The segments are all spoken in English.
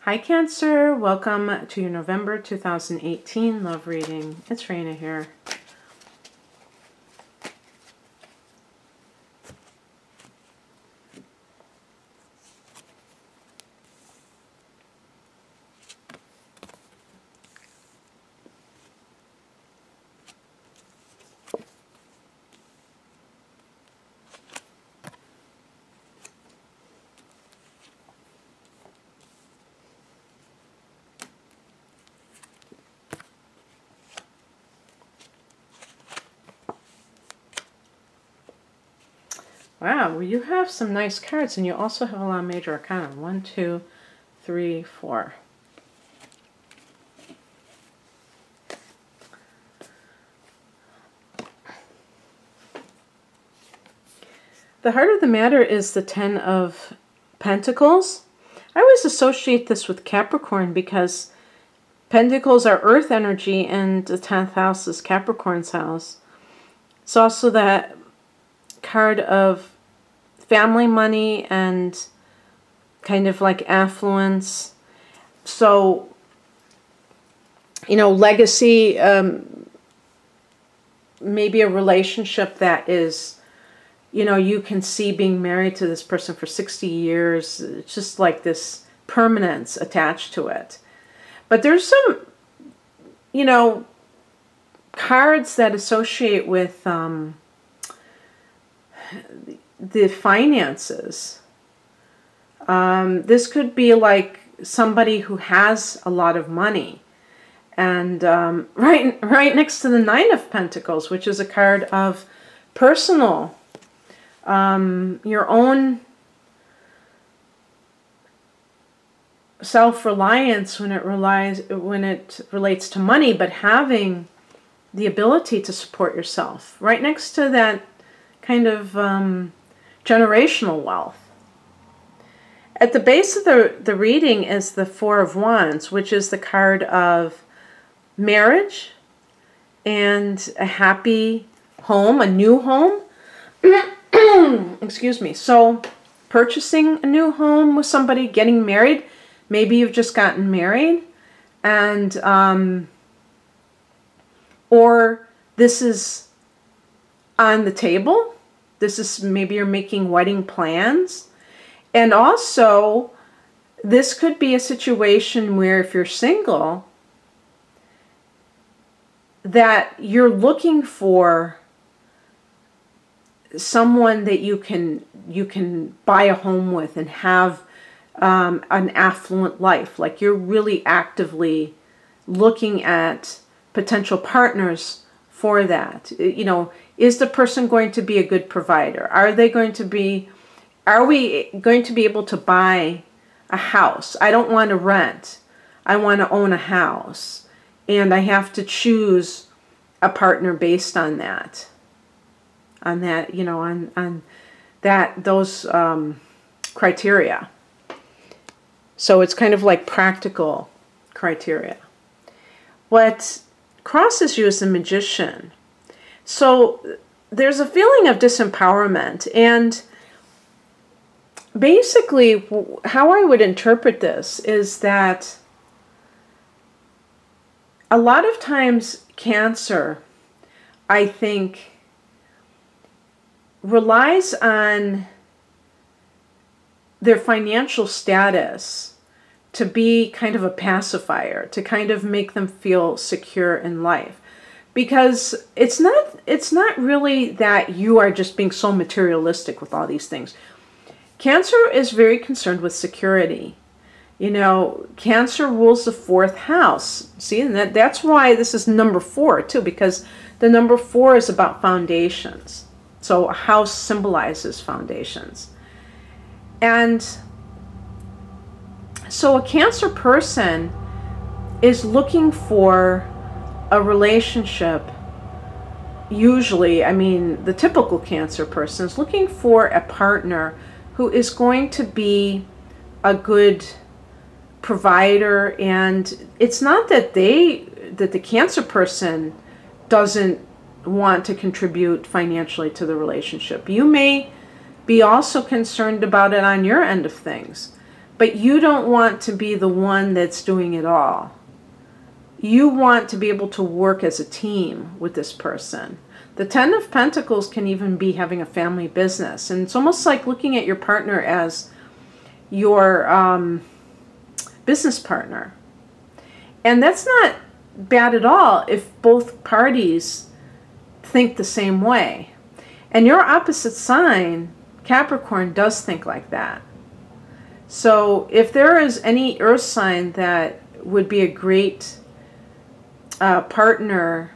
Hi Cancer, welcome to your November 2018 love reading. It's Raina here. Wow, well, you have some nice cards, and you also have a lot of major arcana. 1, 2, 3, 4. The heart of the matter is the 10 of Pentacles. I always associate this with Capricorn because Pentacles are earth energy and the 10th house is Capricorn's house. It's also that card of family money and kind of like affluence. So, you know, legacy, maybe a relationship that is, you know, you can see being married to this person for 60 years. It's just like this permanence attached to it. But there's some, you know, cards that associate with the finances. This could be like somebody who has a lot of money. And right next to the 9 of Pentacles, which is a card of personal, your own self-reliance when it relates to money, but having the ability to support yourself. Right next to that kind of generational wealth. At the base of the reading is the 4 of Wands, which is the card of marriage and a happy home, a new home. Excuse me. So purchasing a new home with somebody, getting married. Maybe you've just gotten married, and or this is on the table. This is maybe you're making wedding plans. And also, this could be a situation where if you're single, that you're looking for someone that you can buy a home with and have an affluent life. Like you're really actively looking at potential partners for that. You know, is the person going to be a good provider? Are we going to be able to buy a house? I don't want to rent. I want to own a house. And I have to choose a partner based on that. You know, on those criteria. So it's kind of like practical criteria. What crosses you as a magician. So there's a feeling of disempowerment, and basically how I would interpret this is that a lot of times Cancer, I think, relies on their financial status to be kind of a pacifier, to kind of make them feel secure in life. Because it's not really that you are just being so materialistic with all these things. Cancer is very concerned with security. You know, Cancer rules the 4th house. See, and that's why this is number 4 too, because the number 4 is about foundations. So a house symbolizes foundations. And so a Cancer person is looking for a relationship. Usually, I mean, the typical Cancer person is looking for a partner who is going to be a good provider. And it's not that the Cancer person doesn't want to contribute financially to the relationship. You may be also concerned about it on your end of things. But you don't want to be the one that's doing it all. You want to be able to work as a team with this person. The Ten of Pentacles can even be having a family business. And it's almost like looking at your partner as your business partner. And that's not bad at all if both parties think the same way. And your opposite sign, Capricorn, does think like that. So if there is any earth sign that would be a great partner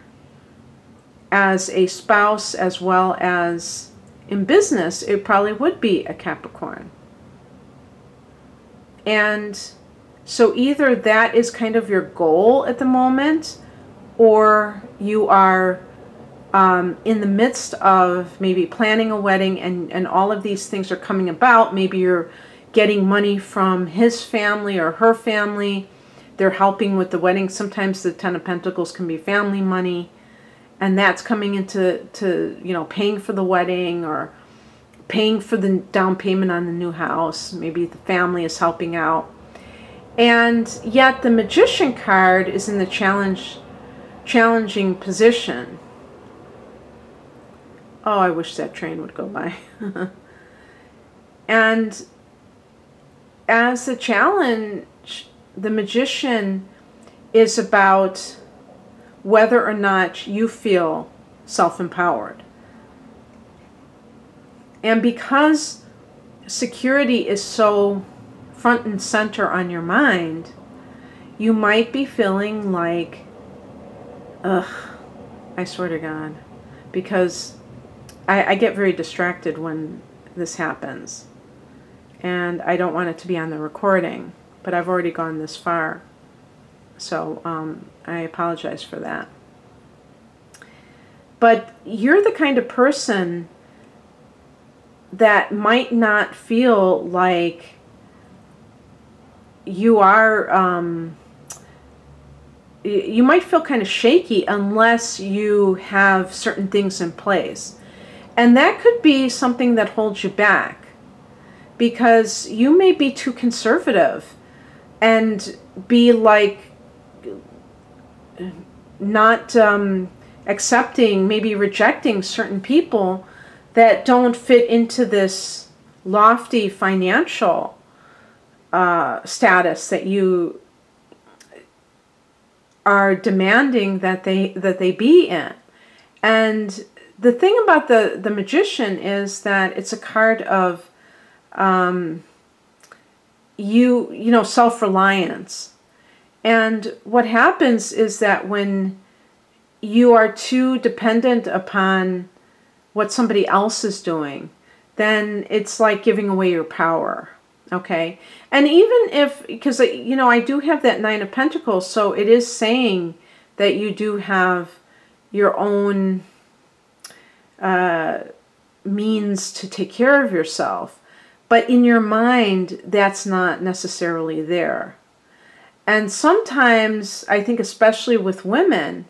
as a spouse as well as in business, it probably would be a Capricorn. And so either that is kind of your goal at the moment, or you are in the midst of maybe planning a wedding and all of these things are coming about. Maybe you're getting money from his family or her family. They're helping with the wedding. Sometimes the Ten of Pentacles can be family money, and that's coming into paying for the wedding or paying for the down payment on the new house. Maybe the family is helping out. And yet the Magician card is in the challenging position. Oh, I wish that train would go by. And as the challenge, the Magician is about whether or not you feel self-empowered. And because security is so front and center on your mind, you might be feeling like, ugh, I swear to God, because I get very distracted when this happens. And I don't want it to be on the recording, but I've already gone this far. So I apologize for that. But you're the kind of person that might not feel like you are, you might feel kind of shaky unless you have certain things in place. And that could be something that holds you back, because you may be too conservative and be like not accepting, maybe rejecting certain people that don't fit into this lofty financial status that you are demanding that they be in. And the thing about the Magician is that it's a card of self-reliance. And what happens is that when you are too dependent upon what somebody else is doing, then it's like giving away your power. Okay? And even if, because I do have that Nine of Pentacles, so it is saying that you do have your own means to take care of yourself, but in your mind that's not necessarily there. And sometimes I think, especially with women,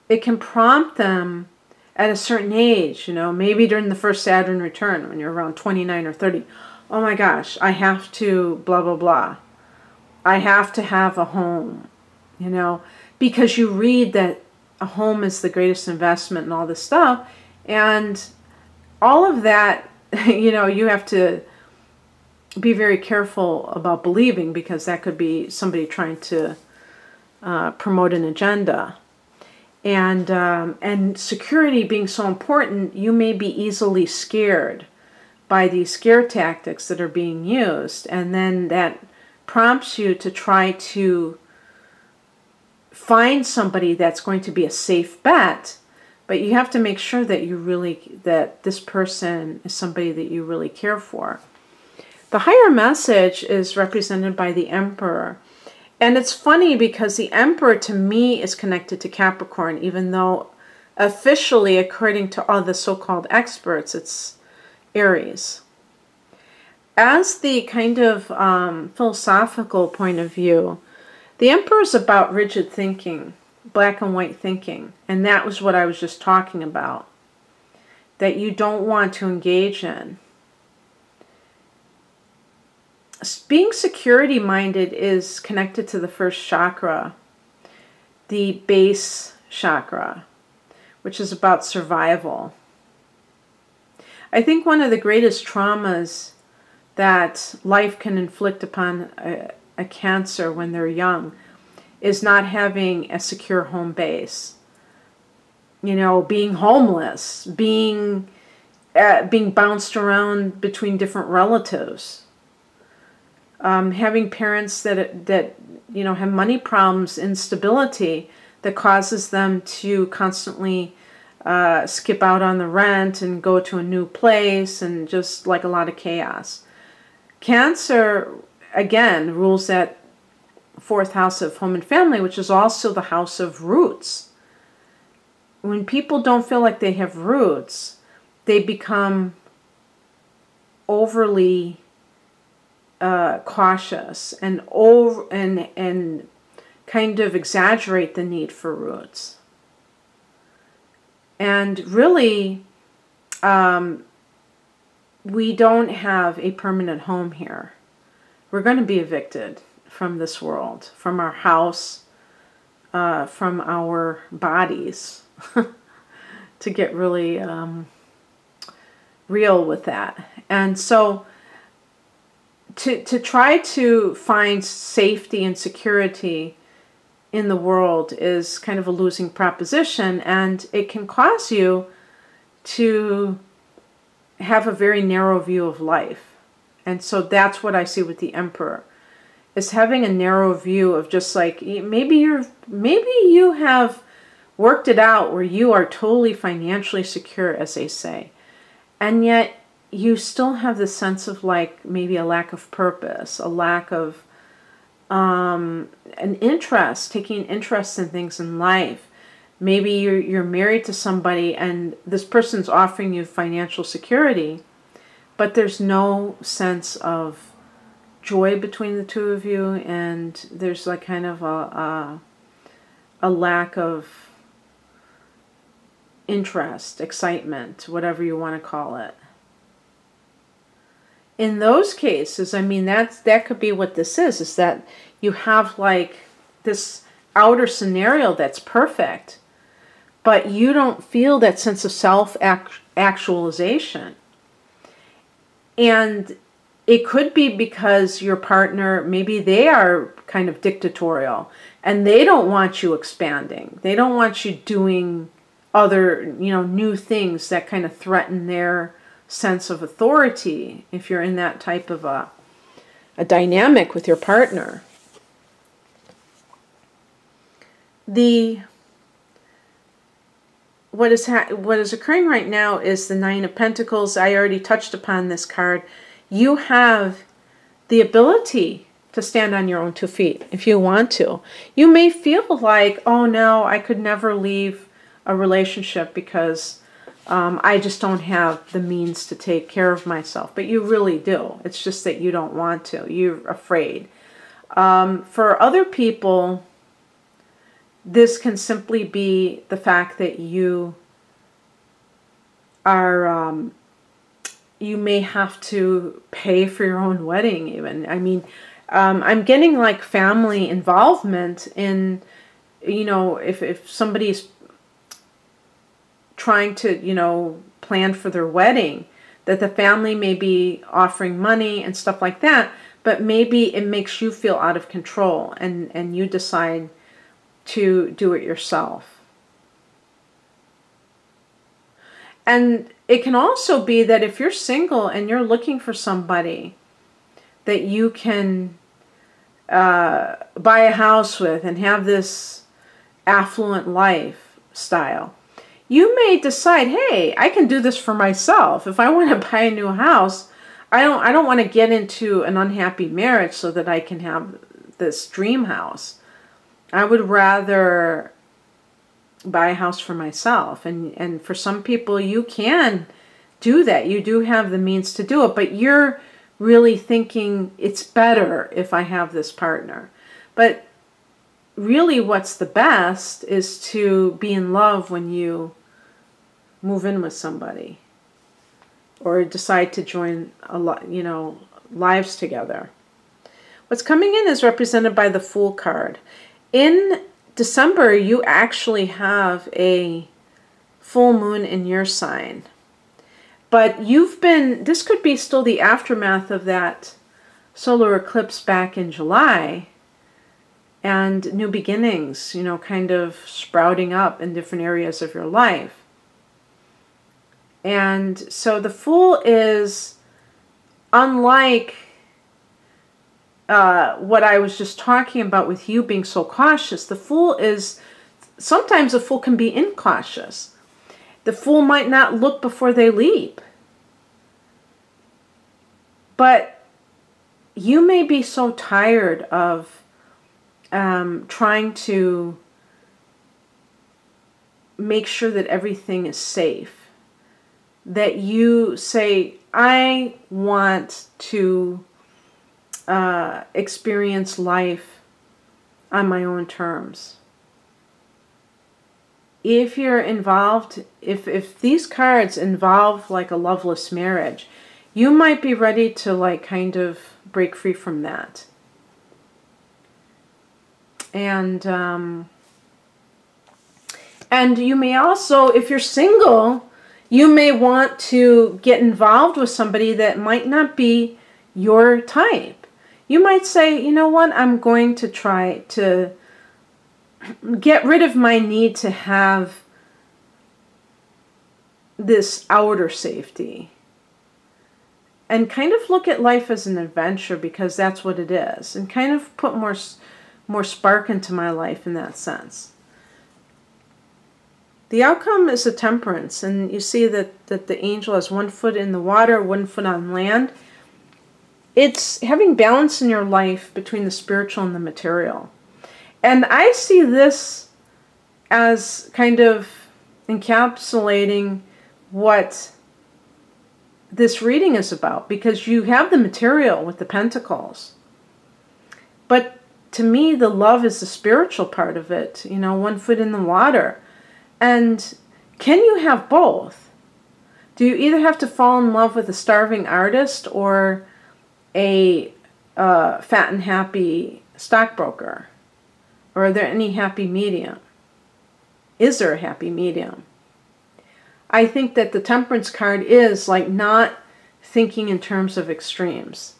it can prompt them at a certain age, maybe during the first Saturn return when you're around 29 or 30. Oh my gosh, I have to blah blah blah, I have to have a home, because you read that a home is the greatest investment and all this stuff. And all of that, you have to be very careful about believing, because that could be somebody trying to promote an agenda. And security being so important, you may be easily scared by these scare tactics that are being used. And then that prompts you to try to find somebody that's going to be a safe bet, but you have to make sure that that this person is somebody that you really care for. The higher message is represented by the Emperor. And it's funny because the Emperor to me is connected to Capricorn, even though officially, according to all the so-called experts, it's Aries. As the kind of philosophical point of view, the Emperor is about rigid thinking, black and white thinking. And that was what I was just talking about, that you don't want to engage in. Being security minded is connected to the first chakra, the base chakra, which is about survival. I think one of the greatest traumas that life can inflict upon a Cancer when they're young is not having a secure home base. You know, being homeless, being bounced around between different relatives, having parents that you know have money problems, instability that causes them to constantly skip out on the rent and go to a new place, and just like a lot of chaos. Cancer, again, rules that fourth house of home and family, which is also the house of roots. When people don't feel like they have roots, they become overly cautious and kind of exaggerate the need for roots. And really, we don't have a permanent home here. We're going to be evicted from this world, from our house, from our bodies, to get really real with that. And so to try to find safety and security in the world is kind of a losing proposition, and it can cause you to have a very narrow view of life. And so that's what I see with the Emperor, is having a narrow view of just like, maybe you have worked it out where you are totally financially secure, as they say, and yet you still have the sense of like maybe a lack of purpose, a lack of an interest, taking interest in things in life. Maybe you're married to somebody and this person's offering you financial security, but there's no sense of joy between the two of you, and there's like kind of a lack of interest, excitement, whatever you want to call it. In those cases, I mean, that could be what this is that you have like this outer scenario that's perfect, but you don't feel that sense of self-actualization. And it could be because your partner, maybe they are kind of dictatorial and they don't want you expanding. They don't want you doing other, new things that kind of threaten their sense of authority if you're in that type of a dynamic with your partner. What is occurring right now is the Nine of Pentacles. I already touched upon this card. You have the ability to stand on your own 2 feet if you want to. You may feel like, oh no, I could never leave a relationship because I just don't have the means to take care of myself. But you really do. It's just that you don't want to. You're afraid. For other people, this can simply be the fact that you are, you may have to pay for your own wedding even. I mean, I'm getting like family involvement in, if somebody's trying to, plan for their wedding, that the family may be offering money and stuff like that, but maybe it makes you feel out of control and you decide to do it yourself. And it can also be that if you're single and you're looking for somebody that you can buy a house with and have this affluent lifestyle, you may decide, hey, I can do this for myself. If I want to buy a new house, I don't want to get into an unhappy marriage so that I can have this dream house. I would rather buy a house for myself. And for some people, you can do that. You do have the means to do it, but you're really thinking it's better if I have this partner. But really what's the best is to be in love when you move in with or decide to join lives together. What's coming in is represented by the Fool card. In December, you actually have a full moon in your sign. But this could be still the aftermath of that solar eclipse back in July, and new beginnings, kind of sprouting up in different areas of your life. And so the Fool is unlike what I was just talking about with you being so cautious. The Fool is, sometimes a Fool can be incautious. The Fool might not look before they leap. But you may be so tired of trying to make sure that everything is safe, that you say, I want to experience life on my own terms. If you're involved, if these cards involve like a loveless marriage, you might be ready to like kind of break free from that. And you may also, if you're single, you may want to get involved with somebody that might not be your type. You might say, you know what, I'm going to try to get rid of my need to have this outer safety. And kind of look at life as an adventure, because that's what it is. And kind of put more spark into my life in that sense. The outcome is a Temperance. And you see that the angel has 1 foot in the water, 1 foot on land. It's having balance in your life between the spiritual and the material. And I see this as kind of encapsulating what this reading is about, because you have the material with the Pentacles. But to me, the love is the spiritual part of it, 1 foot in the water. And can you have both? Do you either have to fall in love with a starving artist or a fat and happy stockbroker? Or are there any happy medium? Is there a happy medium? I think that the Temperance card is like not thinking in terms of extremes,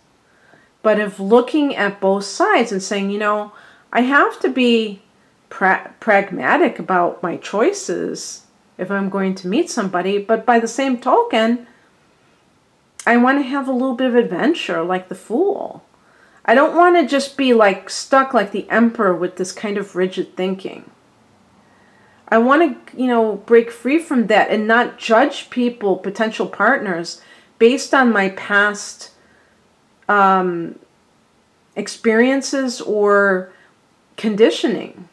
but of looking at both sides and saying, I have to be pragmatic about my choices if I'm going to meet somebody, but by the same token, I want to have a little bit of adventure like the Fool. I don't want to just be like stuck like the Emperor with this kind of rigid thinking. I want to, break free from that and not judge people, potential partners, based on my past experiences or conditioning.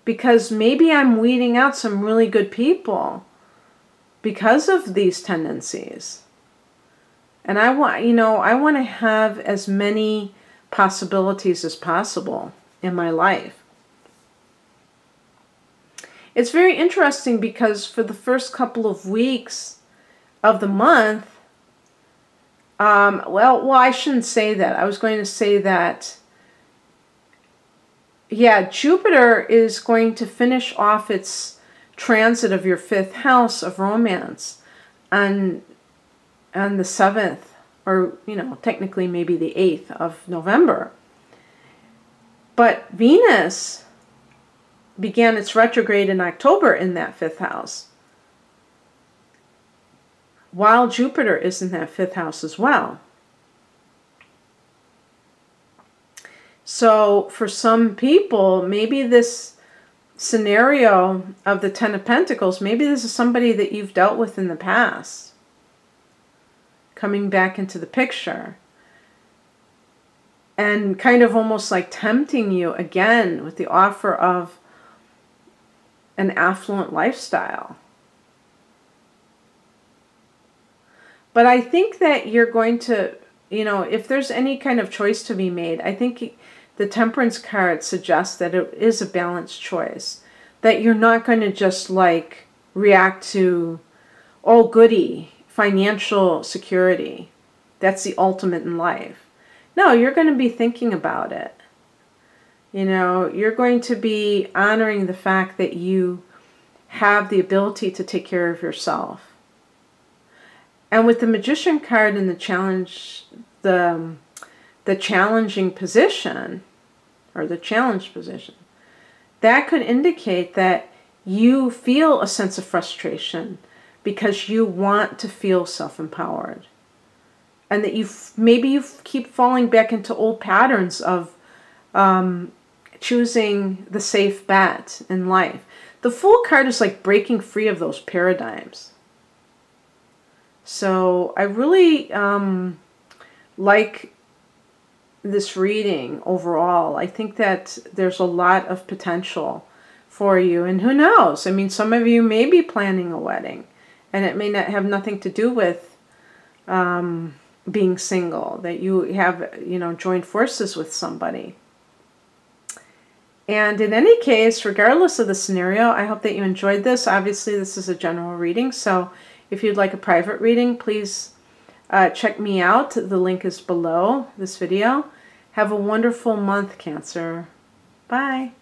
Because maybe I'm weeding out some really good people because of these tendencies. And I want to have as many possibilities as possible in my life. It's very interesting because for the first couple of weeks of the month, well, I shouldn't say that. I was going to say that, yeah, Jupiter is going to finish off its transit of your 5th house of romance on the 7th, or, technically maybe the 8th of November. But Venus began its retrograde in October in that 5th house, while Jupiter is in that 5th house as well. So for some people, maybe this scenario of the 10 of Pentacles, maybe this is somebody that you've dealt with in the past coming back into the picture and kind of almost like tempting you again with the offer of an affluent lifestyle. But I think that you're going to, if there's any kind of choice to be made, I think the Temperance card suggests that it is a balanced choice. That you're not going to just like react to, oh goody, financial security. That's the ultimate in life. No, you're going to be thinking about it. You know, you're going to be honoring the fact that you have the ability to take care of yourself. And with the Magician card in the challenge, the challenging position, or the challenged position, that could indicate that you feel a sense of frustration because you want to feel self-empowered. And that maybe you keep falling back into old patterns of choosing the safe bet in life. The Fool card is like breaking free of those paradigms. So I really like this reading overall. I think that there's a lot of potential for you. And who knows? I mean, some of you may be planning a wedding. And it may not have nothing to do with being single. That you have, you know, joined forces with somebody. And in any case, regardless of the scenario, I hope that you enjoyed this. Obviously, this is a general reading. So if you'd like a private reading, please check me out. The link is below this video. Have a wonderful month, Cancer. Bye.